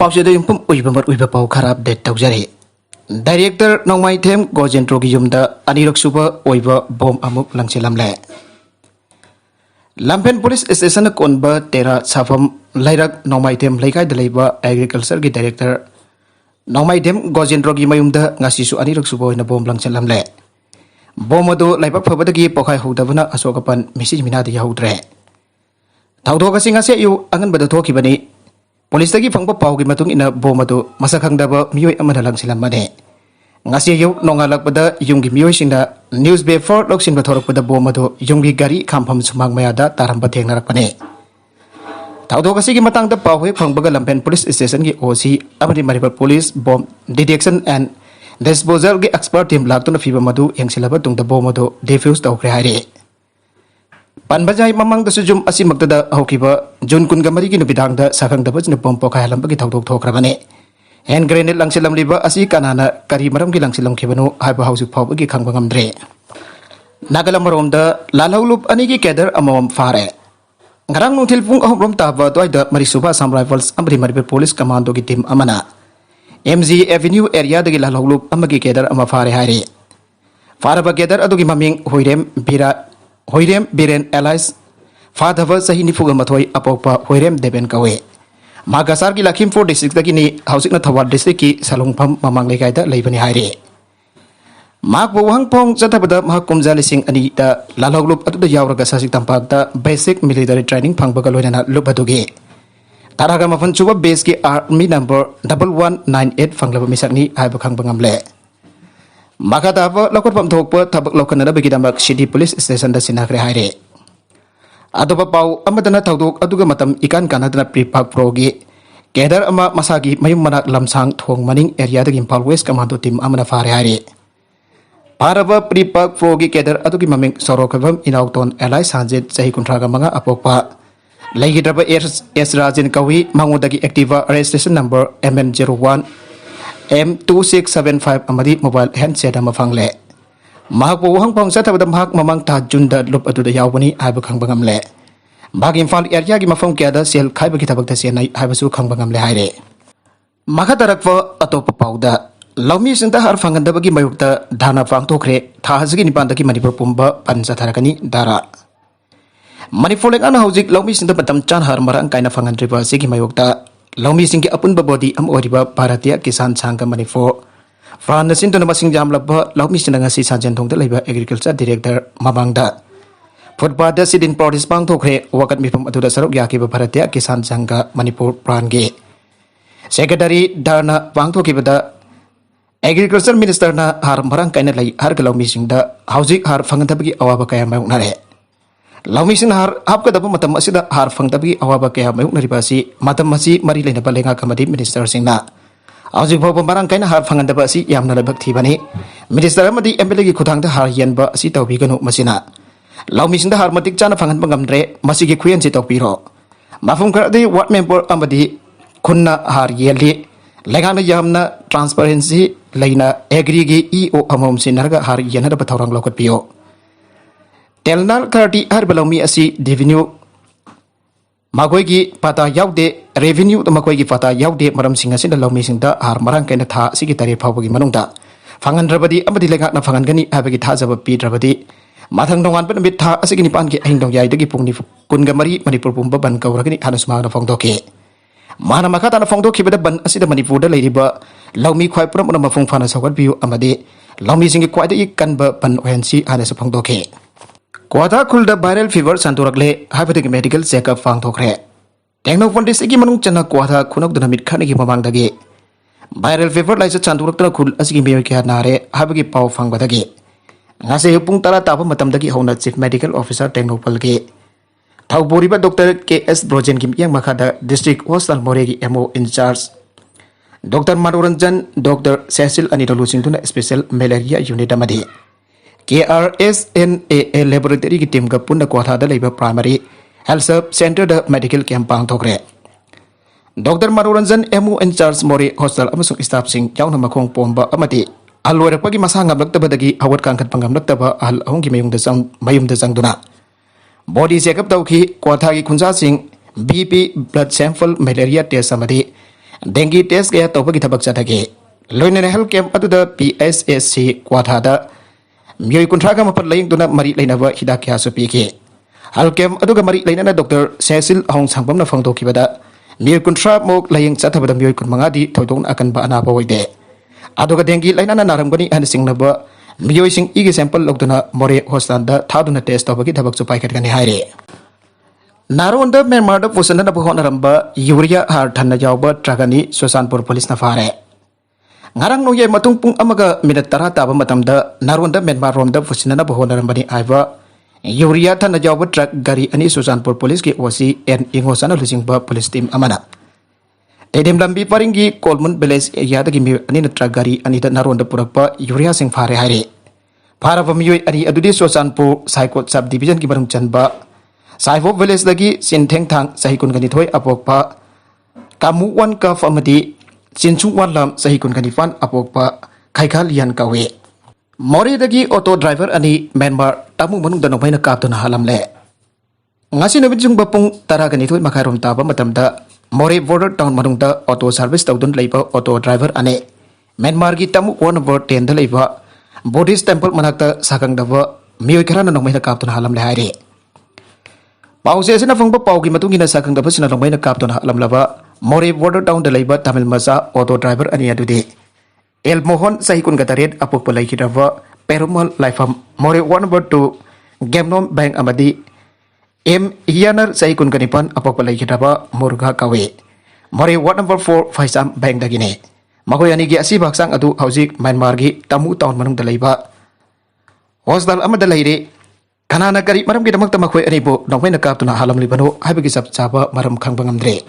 पाउसे yum उइबमर उइब पाउ खराब date तौजरे director नौमाइथेम गोजेंद्रो की युमदा अनिरक सुब ओइब बम अमुक लंगसिलमले लंपेन पुलिस स्टेशन कोनब तेरा साफम लैरक नौमाइथेम लैकाय दलेबा एग्रीकल्चर की डायरेक्टर नौमाइथेम गोजेंद्रो की मयुमदा ngasisu अनिरक सुब ओइना बम लंगसिलमले बम अदु लाइबक फबदगी पोखाय होदबना अशोकपन मिसिज मिनाद याहुद्रे थाउदोक सिंगासे यु अंगनबद थोखिबनी पुलिस की फंग पाव की मतुंग इन बोम अदु मसक खंगदब मियोय अमन लंगसिलमने ngasi yu nongalakpada yunggi miyoy singda news paper loksin bathorokpada bom adu yunggi gari khampham sumang mayada taramba thengnarakpane thaudokasi ki matangda pawhe phangbaga lampen police station ki oc amadi maribal police bomb detection and disposal ki expert team laktuna fiba madu yengsilaba tungda bom adu defuse tawkre haire panbajai mamang da sujum asimakda hokiba jun kun gamari ki nubidangda sakhangda bajna bom pokai lamba ki thaudok thokrabane hand grenade langsilam liba asi kanana kari maram ki langsilam khibanu haiba hausu phau ki khangba ngamdre nagalam rom da lalhulup ani ki keder amom fare ngarang nuthil pung ahom taba toy da marisuba sam rifles amri marbe police commando ki team amana mg avenue area da ki lalhulup amagi keder ama fare haire fare ba keder adu ki maming hoirem biren allies fadhawa sahi ni fuga mathoi apopa hoirem deben kawe Magasar ki Lakhimpur district da kini hausik na Thawar district ki Salongpham mamang lekai da leibani haire mak buwang pong jatabada mahak kumja lising ani da lalhoglup atu da yawraga sasik tampak da basic military training phangbaga loinana lubadugi taraga mafan chuba base ki army number 1198 phanglaba misakni haiba khangbangam le makata ba lokot pam thokpa thabak lokana da bigidamak city police station da sinakre haire adoba pau amadana thaudok aduga matam ikan kanadana prefab progi keder ama masagi mayum manak lamsang thong maning area da Impal West commando team amana fare hare paraba prefab progi keder adugi maming sorokabam inauton alai sanjet sahi kuntraga manga apokpa laigidraba s rajin kawi mangudagi activa registration number mn01 m2675 amadi mobile handset ama fangle mahak buwang pong jatabada mahak mamang ta junda lup adu da yawbani haiba khangbangam le bag Imphal area gi mafam kya da sel khaiba ki thabak da senai haiba su khangbangam le haire makha tarakwa atop pauda lawmi sinta har phanganda bagi mayukta dhana phang thokre tha hajigi nipan da ki manipur pumba pansa tharakani dara manipur lek ana hojik lawmi sinta batam chan har marang kaina phangandriba sigi mayukta lawmi singi apunba body am oriba bharatiya kisan sangha manipur Fran sin tuna masing jam labba laumi sinanga si sanjan thong da leiba agriculture director mabangda football da sidin protest bang thokre wakat mipam adu da saruk yaki ba bharatiya kisan sangha manipur prange secretary dana bang thoki bada agriculture minister na har marang kaina lai har laumi sing da housing har phangda bagi awaba kaya mayuk nare laumi sin har hapka da matam asida har phangda bagi awaba kaya mayuk nari basi matam masi mari leina balenga kamadi minister singna Aujik bau pembarang kaina har fangan daba si yam na lebak thibani minister amadi MLA ki khudang da har yan ba si tawbi ganu masina laumi sinda har matik chana fangan bangamdre masi ki khuyan si tawpiro mafum kar de what member amadi khunna har yeli lengang na yamna transparency leina agri gi EO amom sinarga har yan da bathorang lokot pio telnal karti har balaumi asi revenue Makoi ki pata yaude revenue to makoi ki pata yaude maram singa sinda lawmi singda har marang kaina tha sigi tari phawgi manungda fangan rabadi amadi lenga na fangan gani habagi tha jaba pi rabadi mathang dongan pan bit tha asigi ni pan ki aing dong yai dagi pungni kunga mari manipur pumba ban kauragani hanus ma na fongdoke mana makata na fongdoke beda ban asida manipur da leiriba lawmi khwai puram na mafung fana sawat biu amadi lawmi singi kwai da ikan ba ban ohensi hanes fongdoke Kuata kulda viral fever santurakle haibadik medical check-up fang thokre Technopolis igi manung chana kuata khunok dunamit khane gi mamang dagi viral fever laisa santuraktra khul asigi meyo kya nare haibagi pau fang badagi ngase pung tara tapa matam dagi hona chief medical officer Technopol ge thauboriba Dr. KS Brojen kim yang makada district hospital more gi MO in charge Dr. Manoranjan Dr. Cecil Anitolu singtuna special malaria unit amadi KRSNAA laboratory ki team ka punna kwatha da leiba primary health center da medical camp pang thokre Dr. Manoranjan MO in charge more hospital amasuk staff sing yauna makhong pomba amati alwara pagi masa ngam lakta badagi awat kangkat pangam lakta ba al ahong ki mayum da sangduna body check up tawki kwatha ki khunja sing BP blood sample malaria test amadi dengue test kaya tawbagi thabak chathage loinana health camp atuda PSSC Kwathada mioi kunthra ka mapat laying tuna mari lainaba hidak kya su pike health camp aduga mari lainana Dr. Cecil Hong Sangbam na phangdokibada mioi kunthra mok laying chathabada mioi kun mangadi thoidong akan ba ana bawoide aduga dengue lainana naramgani an singnaba mioi sing igi sample logduna more hospital da thaduna test tawbagi thabak su paikat gani haire Naronda Myanmar da pusana na buhon ramba Yuria har thanna jawba tragani Susanpur police na fare ngarang no ye matung pung amaga minute tara taba matamda Naronda Myanmar rom da pusana na buhon ramba ni aiwa Yuria thanna jawba truck gari ani Susanpur police ki osi en ingosana lusing ba police team amana Edem lambi paringi Kolmun village area da gimi ani na truck gari ani da Naronda purakpa Yuria sing fare haire para pamiyoi ani adudi Susanpur Saikot sub division ki barung chanba Saifo village lagi sinteng thang sahikun gani thoi apokpa kamu wan ka famadi sinchu wan lam sahikun gani fan apokpa khaikha lian kawe mori dagi auto driver ani Myanmar tamu manung danong baina kap tuna halam le ngasi no bijung bapung tara gani thoi makharom taba matamda mori border town manung da auto service tawdun leiba auto driver ane Myanmar gi tamu wan number 10 da leiba Buddhist temple manakta sakang dawa mioi kharana nong baina kap tuna halam le haire Pause sina fangba paugi matungina sakang da sina longbai na kaptona lamlaba more border town da laiba Tamil Masa auto driver ani adude El Mohon sahikun gataret apok palai kidava Perumal Laifam more 1/2 Gemnom Bank amadi M Hianar sahikun ganipan apok palai kidava Murga Kawe more 1/4 Faisam Bank dagine magoyani gi asi baksang adu haujik Myanmar gi tamu town manung da laiba Hosdal amada laire Kanana kari maram kita makta makwai anibo nongwai nakap tuna halam libano hai bagi sab chaba maram khang bangamdre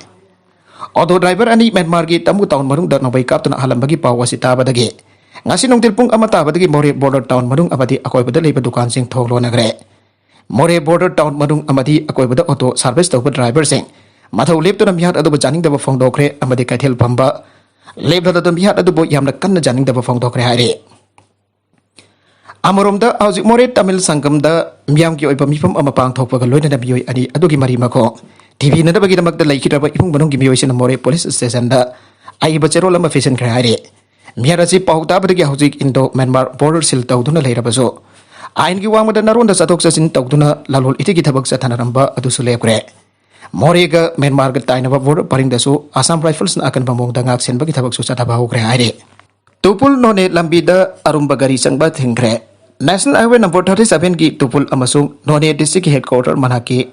auto driver ani Myanmar gi tamu town marung da nongwai kap tuna halam bagi pawasi taba dage ngasi nong tilpung amata badagi more border town marung abadi akoi bada leiba dukan sing thoglo nagre more border town marung amadi akoi bada auto service tawba driver sing mathau lep tuna mihat adu janing da phong dokre amadi kaithel phamba lep da mihat adu bo yamna kanna janing da phong dokre haire Amoromda auzik more Tamil Sangam da miyam ki oipa mifam amapang thokpa ga loina na biyoi ani adugi mari mako TV na da bagi damak da laikira ba ipung banong gi miyoi sina more police station da ai bachero lama fashion kra haire miyara si pauta ba gi auzik Indo Myanmar border sil tawduna leira baso ain gi wang da naron da satok sasin tawduna lalol iti gi thabak sa thanaramba adu sule kre more ga Myanmar ga taina ba border paring da so Assam Rifles na akan bamong da ngak sen bagi thabak so sa tabahu kre haire tupul none lambi da arumba gari sangba thingkre National Highway number 37 ki tupul amasung None district headquarter manaki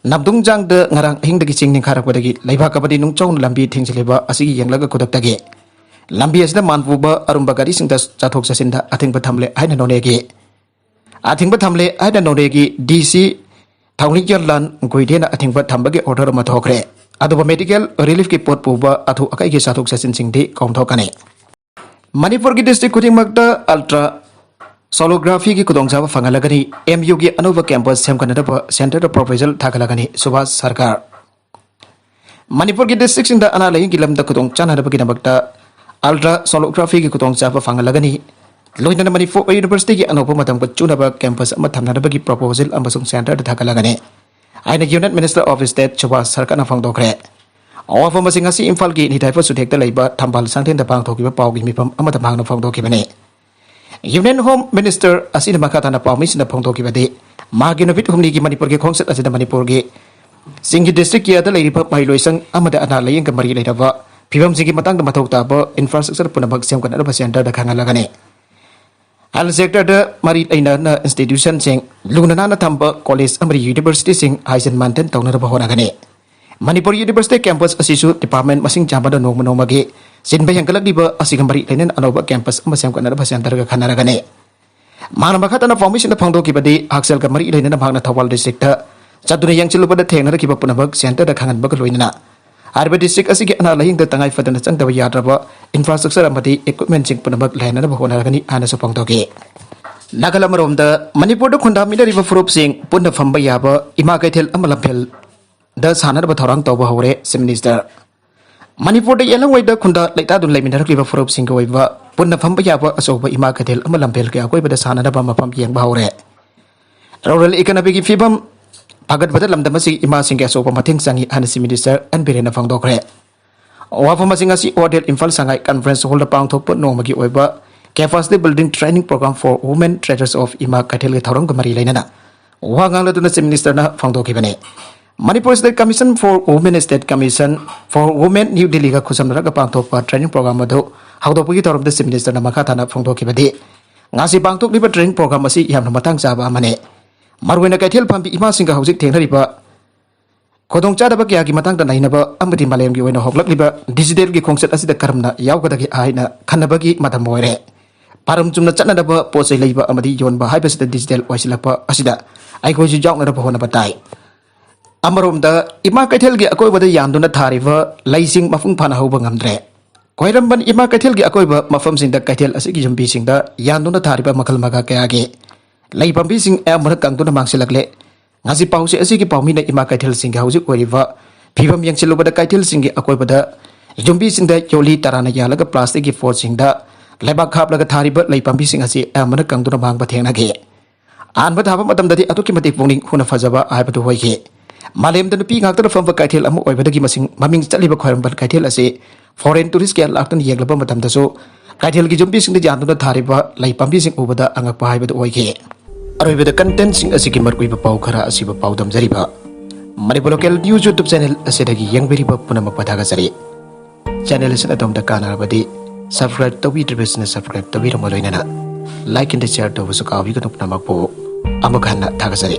Nabdung jang de ngarang hing dagi chingning kharak badagi laiba kabadi nung chong lambi thingsileba asigi yanglaga kudak tagi lambi asda manfuba arumba gari singda chathok sasinda athingba thamle aina None gi athingba thamle aina None gi DC thawni lan goidena athingba thambagi order ma thokre aduba medical relief ki pot puba athu akai gi chathok sasin singdi kom thokane Manipur ki district kuting magda ultra Solography ki kudong jaba fangalagani MU ki anuba campus semkanada center of proposal thagalagani Subhas Sarkar Manipur ki district sinda ana laing ki lamda kudong chanada bagi nabakta ultra solography ki kudong jaba fangalagani loina Manipur University ki anuba matam ko chunaba campus ama thamnada bagi proposal amasung center thagalagani aina unit minister of state Subhas Sarkar na fangdokre awa masing asi Imphal ki nithaifa sudhekta leiba thambal sangthen da pangthokiba pawgi mipam amata mangna fangdokibani Union Home Minister asina makatana pawmis na phongthoki bade magi novit humni ki Manipur ki khongset asida Manipur ki Singhi district ya da leiripa mailoisang amada ana layeng ka mari leiraba phibam singi matang da mathok ta ba infrastructure punabak semkan ada center da khangalagane al sector da mari aina na institution sing lunana na thamba college amri university sing haisen manten tawna da bahona gane Manipur University campus asisu department masing jambada nong manomagi sinba yang kalak diba asigambari lainen anoba campus amasam kana ba center ga khanaragane mana makatana formation na phangdo kibadi aksel ka mari lainen na bhagna thawal district ta chaduna yang chiluba da thengna ra kiba punabak center da khangan ba loinana arba district asigi ana lahing da tangai fadana chang da yadraba infrastructure amadi equipment sing punabak lainen na bahona ragani ana so phangdo ge nagalam rom da Manipur da khunda mi da riba furup sing punna phamba yaba ima kaithel amalaphel da sanar ba thorang tawba hore minister Manipur da yalang wai da khunda leita dun leimin rakliba furup sing wai ba punna phamba yaba asoba ima kaithel amalaphel ke akoi ba da sanar ba mapam yang ba hore rural economy ki fibam pagat bada lamda masi ima sing ke asoba mathing sangi anasi minister an birena phangdokre Wafam asing asi Odell Infal Sangai Conference Hall da pangthokpa nongmagi oiba Capacity Building Training Program for Women Traders of Ima Kaithel ge thauram gamari lainana wangang laduna Chief Minister na phangdokibane Manipur State Commission for Women State Commission for Women New Delhi ga khusamraga pangthokpa training program adu hawdopagi thauram da Chief Minister na makha thana phangdokibadi ngasi pangthokliba training program asi yamna matang chaba amane marwena Kaithel phambi ima singa hojik thengnariba Kodong chada bagi agi matang dan lainnya ba amati malayam gi wena hoklak liba digital gi konsep asida karamna yaw kada gi aina khana bagi mata moire param chumna chana da ba posai leiba amati yon ba haiba sida digital waisila pa asida ai ko ji jawng na ba hona batai amarom da ima Kaithel gi akoi bada yanduna thariba laising mafung phana hoba ngamdre koiram ban ima Kaithel gi akoi ba mafam sing da Kaithel asigi jumbi sing da yanduna thariba makal maga kaya ge laibam bi sing amra kangtuna mangsilakle ngasi pause asigi paumina ima Kaithel singga hujik wariba phibam yangsilubada Kaithel singi akoibada jumbi singda yoli tarana yalaga plastic gi for singda lebak khaplaga thariba leipambi sing asi amana kangduna mangba thengna ge anba thaba matam dadi atuki mati pungning huna fajaba aibadu hoige malem da nupi ngakta famba Kaithel amu oibada gi masing maming chaliba khoiramban Kaithel ase foreign tourist ke laktan yeglaba matam daso Kaithel gi jumbi singda janduna thariba leipambi sing ubada angakpa aibadu hoige Aroibada content sing asiki markuiba pau khara asiba pau damjariba Manipur local news YouTube channel asidagi yangberiba punamak pathagasari channel asina tomda kanarabadi subscribe tobi business subscribe tobi ramoloinana like and share to busukawi kanuk namakpo amakhanna thagasari